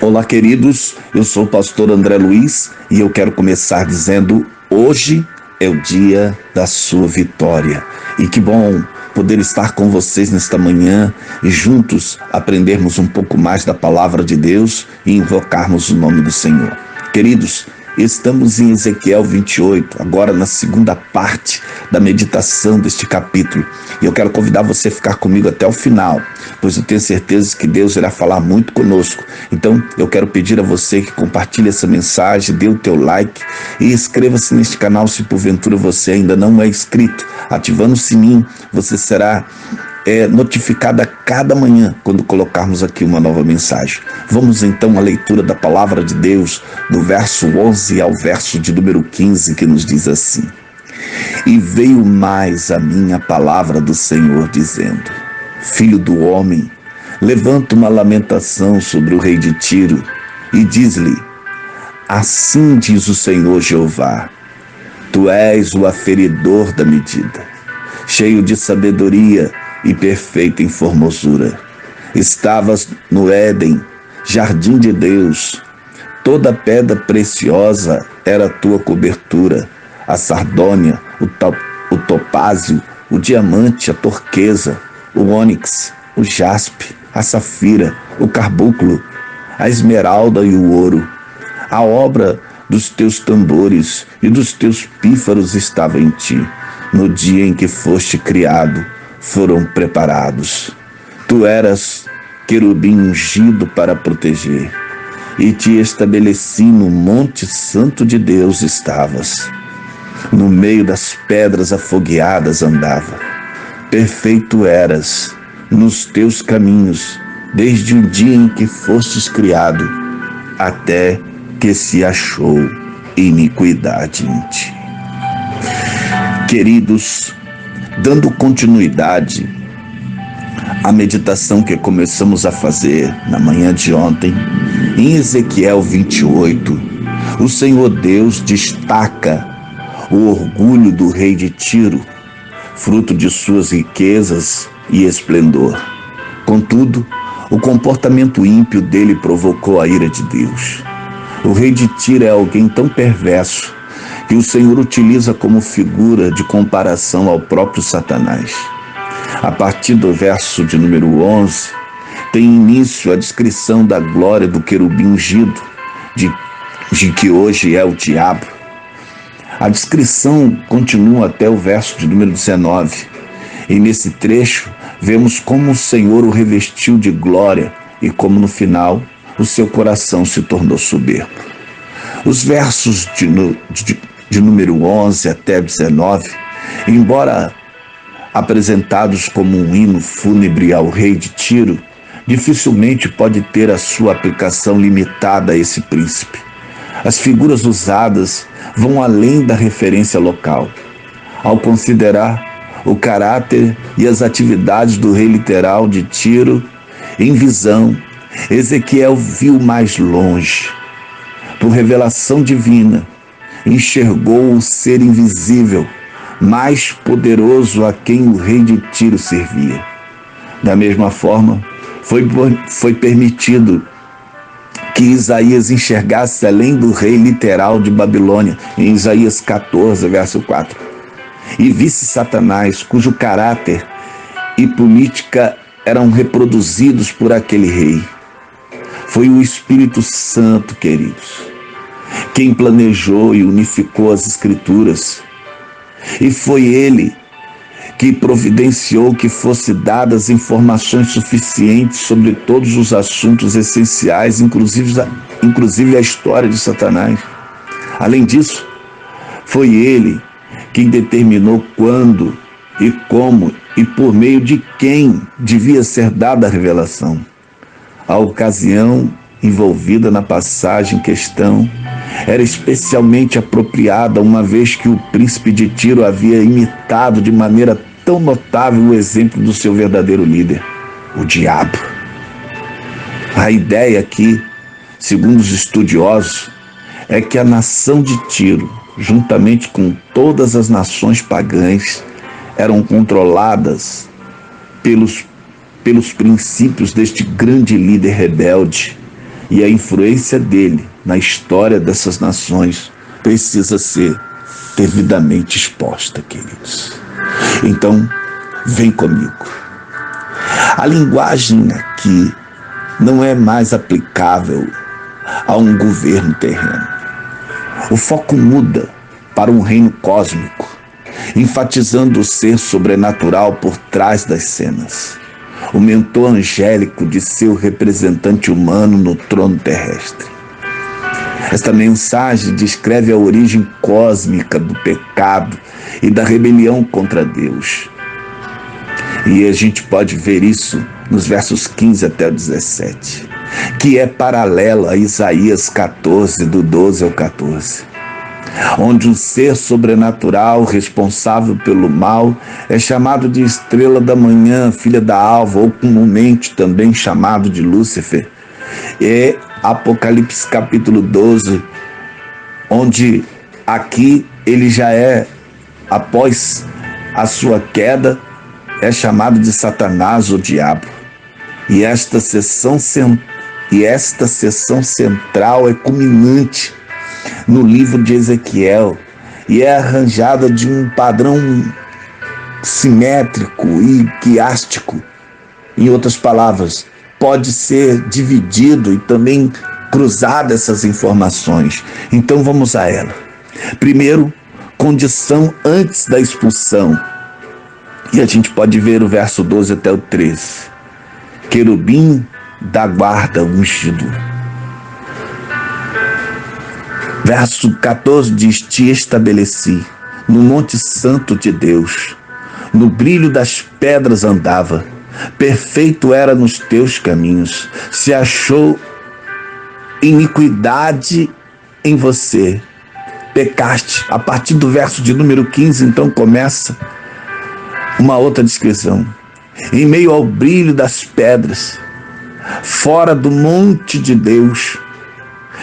Olá, queridos, eu sou o pastor André Luiz e eu quero começar dizendo: hoje é o dia da sua vitória. E que bom poder estar com vocês nesta manhã e juntos aprendermos um pouco mais da palavra de Deus e invocarmos o nome do Senhor. Queridos, estamos em Ezequiel 28, agora na segunda parte da meditação deste capítulo. E eu quero convidar você a ficar comigo até o final, pois eu tenho certeza que Deus irá falar muito conosco. Então, eu quero pedir a você que compartilhe essa mensagem, dê o teu like e inscreva-se neste canal se porventura você ainda não é inscrito. Ativando o sininho, você será notificado a cada manhã quando colocarmos aqui uma nova mensagem. Vamos então à leitura da palavra de Deus, do verso 11 ao verso de número 15, que nos diz assim: E veio mais a minha palavra do Senhor, dizendo: Filho do homem, levanta uma lamentação sobre o rei de Tiro e diz-lhe: Assim diz o Senhor Jeová, tu és o aferidor da medida, cheio de sabedoria e perfeito em formosura. Estavas no Éden, jardim de Deus. Toda pedra preciosa era a tua cobertura, a sardônia, o topázio, o diamante, a turquesa, o ônix, o jaspe, a safira, o carbúnculo, a esmeralda e o ouro. A obra dos teus tambores e dos teus pífaros estava em ti. No dia em que foste criado, foram preparados. Tu eras querubim ungido para proteger, e te estabeleci no monte santo de Deus estavas. No meio das pedras afogueadas andava. Perfeito eras nos teus caminhos, desde o dia em que fostes criado, até que se achou iniquidade em ti. Queridos, dando continuidade à meditação que começamos a fazer na manhã de ontem, em Ezequiel 28, o Senhor Deus destaca o orgulho do rei de Tiro, fruto de suas riquezas e esplendor. Contudo, o comportamento ímpio dele provocou a ira de Deus. O rei de Tiro é alguém tão perverso que o Senhor utiliza como figura de comparação ao próprio Satanás. A partir do verso de número 11, tem início a descrição da glória do querubim ungido, de que hoje é o diabo. A descrição continua até o verso de número 19, e nesse trecho vemos como o Senhor o revestiu de glória e como no final o seu coração se tornou soberbo. Os versos de número 11 até 19, embora apresentados como um hino fúnebre ao rei de Tiro, dificilmente pode ter a sua aplicação limitada a esse príncipe. As figuras usadas vão além da referência local. Ao considerar o caráter e as atividades do rei literal de Tiro, em visão, Ezequiel viu mais longe. Por revelação divina, enxergou o ser invisível, mais poderoso a quem o rei de Tiro servia. Da mesma forma, foi permitido que Isaías enxergasse além do rei literal de Babilônia, em Isaías 14, verso 4, e visse Satanás, cujo caráter e política eram reproduzidos por aquele rei. Foi o Espírito Santo, queridos, quem planejou e unificou as Escrituras. E foi ele que providenciou que fossem dadas informações suficientes sobre todos os assuntos essenciais, inclusive a história de Satanás. Além disso, foi ele quem determinou quando e como e por meio de quem devia ser dada a revelação. A ocasião envolvida na passagem em questão era especialmente apropriada, uma vez que o príncipe de Tiro havia imitado de maneira tão notável o exemplo do seu verdadeiro líder, o diabo. A ideia aqui, segundo os estudiosos, é que a nação de Tiro, juntamente com todas as nações pagãs, eram controladas pelos princípios deste grande líder rebelde, E a influência dele na história dessas nações precisa ser devidamente exposta, queridos. Então, vem comigo. A linguagem aqui não é mais aplicável a um governo terreno. O foco muda para um reino cósmico, enfatizando o ser sobrenatural por trás das cenas, o mentor angélico de seu representante humano no trono terrestre. Esta mensagem descreve a origem cósmica do pecado e da rebelião contra Deus. E a gente pode ver isso nos versos 15 até o 17, que é paralelo a Isaías 14, do 12 ao 14, onde um ser sobrenatural responsável pelo mal é chamado de estrela da manhã, filha da alva, ou comumente também chamado de Lúcifer. É Apocalipse capítulo 12, onde aqui ele já é, após a sua queda, é chamado de Satanás, o diabo. E esta sessão central é culminante no livro de Ezequiel e é arranjada de um padrão simétrico e quiástico. Em outras palavras, pode ser dividido e também cruzado essas informações. Então vamos a ela. Primeiro, condição antes da expulsão. E a gente pode ver o verso 12 até o 13. Querubim da guarda ungido. Verso 14 diz: te estabeleci no monte santo de Deus, no brilho das pedras andava, perfeito era nos teus caminhos, se achou iniquidade em você, pecaste. A partir do verso de número 15, então começa uma outra descrição. Em meio ao brilho das pedras, fora do monte de Deus,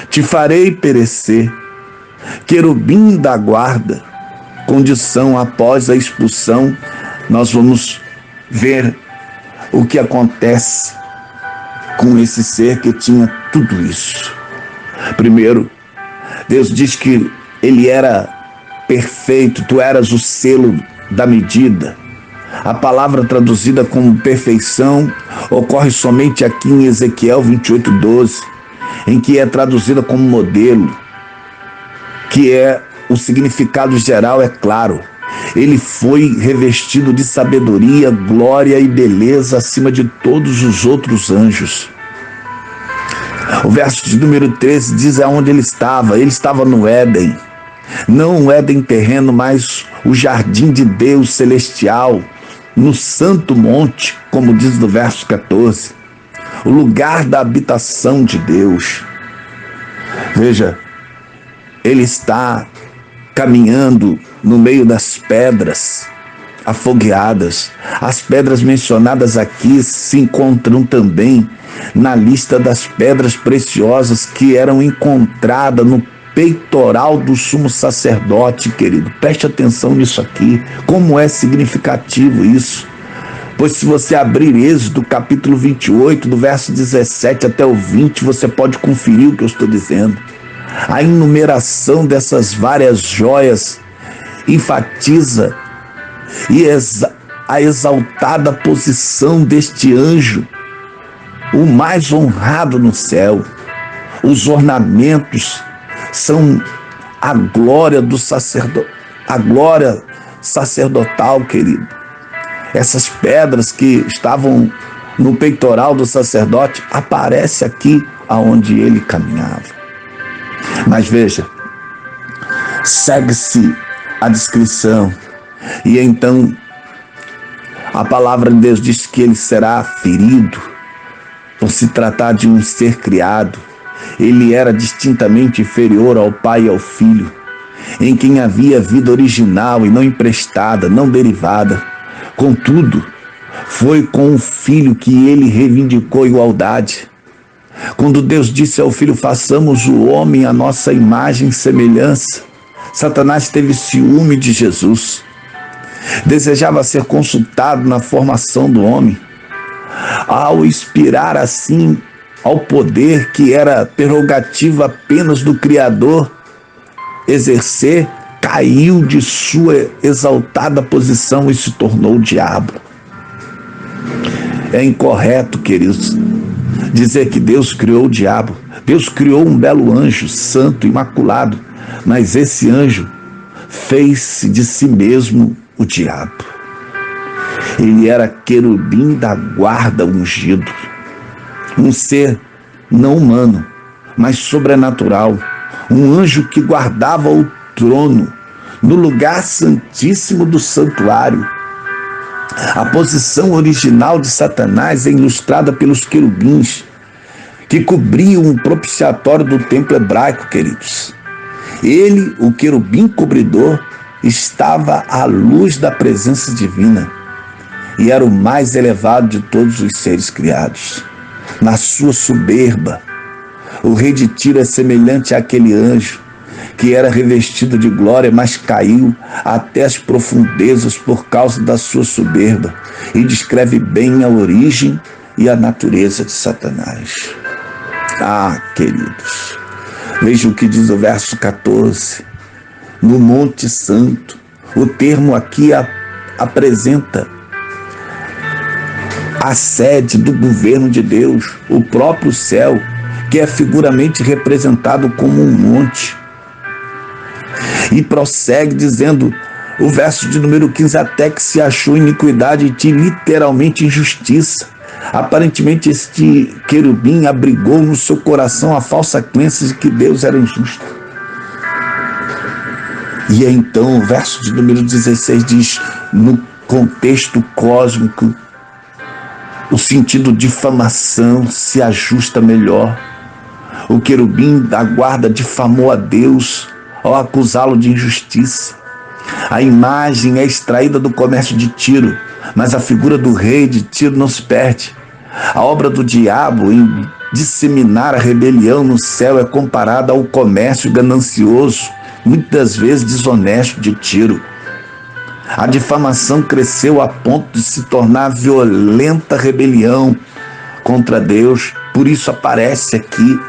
te farei perecer. Querubim da guarda, condição após a expulsão. Nós vamos ver o que acontece com esse ser que tinha tudo isso. Primeiro, Deus diz que ele era perfeito, tu eras o selo da medida. A palavra traduzida como perfeição ocorre somente aqui em Ezequiel 28:12, em que é traduzida como modelo, que é o significado geral, é claro. Ele foi revestido de sabedoria, glória e beleza acima de todos os outros anjos. O verso de número 13 diz aonde ele estava. Ele estava no Éden. Não o Éden terreno, mas o jardim de Deus celestial, no santo monte, como diz no verso 14. O lugar da habitação de Deus. Veja, ele está caminhando no meio das pedras afogueadas. As pedras mencionadas aqui se encontram também na lista das pedras preciosas que eram encontradas no peitoral do sumo sacerdote, querido. Preste atenção nisso aqui, como é significativo isso. Pois se você abrir Êxodo capítulo 28, do verso 17 até o 20, você pode conferir o que eu estou dizendo. A enumeração dessas várias joias enfatiza a exaltada posição deste anjo, o mais honrado no céu. Os ornamentos são a glória do sacerdote, a glória sacerdotal, querido. Essas pedras que estavam no peitoral do sacerdote aparecem aqui aonde ele caminhava. Mas veja, segue-se a descrição, e então a palavra de Deus diz que ele será ferido por se tratar de um ser criado. Ele era distintamente inferior ao pai e ao filho, em quem havia vida original e não emprestada, não derivada. Contudo, foi com o filho que ele reivindicou igualdade. Quando Deus disse ao filho: façamos o homem à nossa imagem e semelhança, Satanás teve ciúme de Jesus. Desejava ser consultado na formação do homem. Ao inspirar assim ao poder que era prerrogativa apenas do Criador exercer, caiu de sua exaltada posição e se tornou o diabo. É incorreto, queridos, dizer que Deus criou o diabo. Deus criou um belo anjo, santo, imaculado, mas esse anjo fez-se de si mesmo o diabo. Ele era querubim da guarda ungido, um ser não humano, mas sobrenatural, um anjo que guardava o trono no lugar santíssimo do santuário. A posição original de Satanás é ilustrada pelos querubins que cobriam o propiciatório do templo hebraico, queridos. Ele, o querubim cobridor, estava à luz da presença divina e era o mais elevado de todos os seres criados. Na sua soberba, o rei de Tiro é semelhante àquele anjo que era revestido de glória, mas caiu até as profundezas por causa da sua soberba, e descreve bem a origem e a natureza de Satanás. Ah, queridos, veja o que diz o verso 14. No Monte Santo, o termo aqui apresenta a sede do governo de Deus, o próprio céu, que é figuramente representado como um monte. E prossegue dizendo, o verso de número 15, até que se achou iniquidade em ti, literalmente injustiça. Aparentemente este querubim abrigou no seu coração a falsa crença de que Deus era injusto. E então o verso de número 16 diz, no contexto cósmico, o sentido difamação se ajusta melhor. O querubim da guarda difamou a Deus ao acusá-lo de injustiça. A imagem é extraída do comércio de Tiro, mas a figura do rei de Tiro não se perde. A obra do diabo em disseminar a rebelião no céu é comparada ao comércio ganancioso, muitas vezes desonesto, de Tiro. A difamação cresceu a ponto de se tornar violenta rebelião contra Deus. Por isso aparece aqui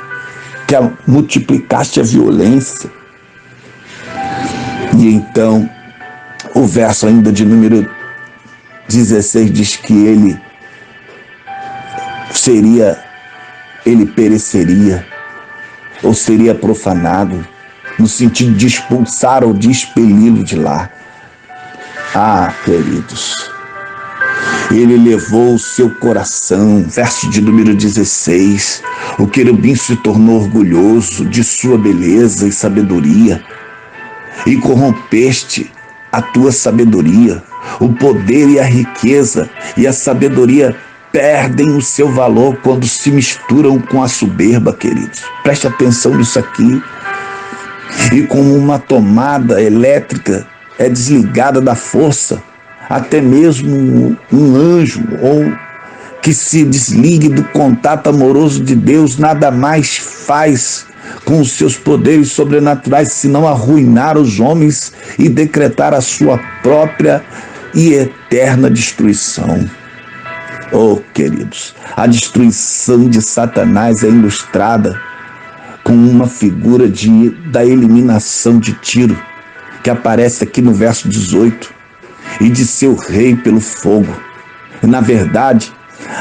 que multiplicaste a violência. E então, o verso ainda de número 16 diz que ele pereceria, ou seria profanado, no sentido de expulsar ou de expeli-lo de lá. Ah, queridos, ele levou o seu coração, verso de número 16, o querubim se tornou orgulhoso de sua beleza e sabedoria, e corrompeste a tua sabedoria. O poder e a riqueza e a sabedoria perdem o seu valor quando se misturam com a soberba, queridos. Preste atenção nisso aqui. E como uma tomada elétrica é desligada da força, até mesmo um anjo ou que se desligue do contato amoroso de Deus nada mais faz com os seus poderes sobrenaturais senão arruinar os homens e decretar a sua própria e eterna destruição. Oh, queridos, a destruição de Satanás é ilustrada com uma figura da eliminação de Tiro, que aparece aqui no verso 18, e de seu rei pelo fogo. Na verdade,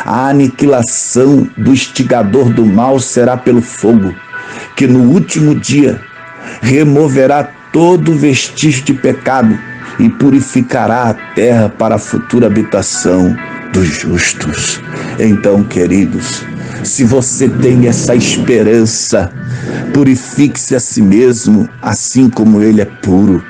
a aniquilação do instigador do mal será pelo fogo, que no último dia removerá todo vestígio de pecado e purificará a terra para a futura habitação dos justos. Então, queridos, se você tem essa esperança, purifique-se a si mesmo, assim como ele é puro,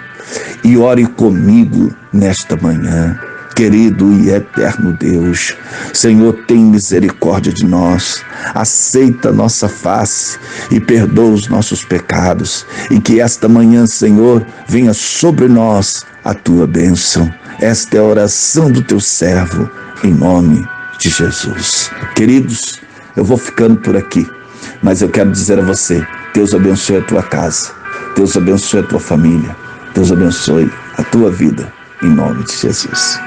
e ore comigo nesta manhã. Querido e eterno Deus, Senhor, tem misericórdia de nós, aceita nossa face e perdoa os nossos pecados, e que esta manhã, Senhor, venha sobre nós a tua bênção. Esta é a oração do teu servo, em nome de Jesus. Queridos, eu vou ficando por aqui, mas eu quero dizer a você, Deus abençoe a tua casa, Deus abençoe a tua família, Deus abençoe a tua vida, em nome de Jesus.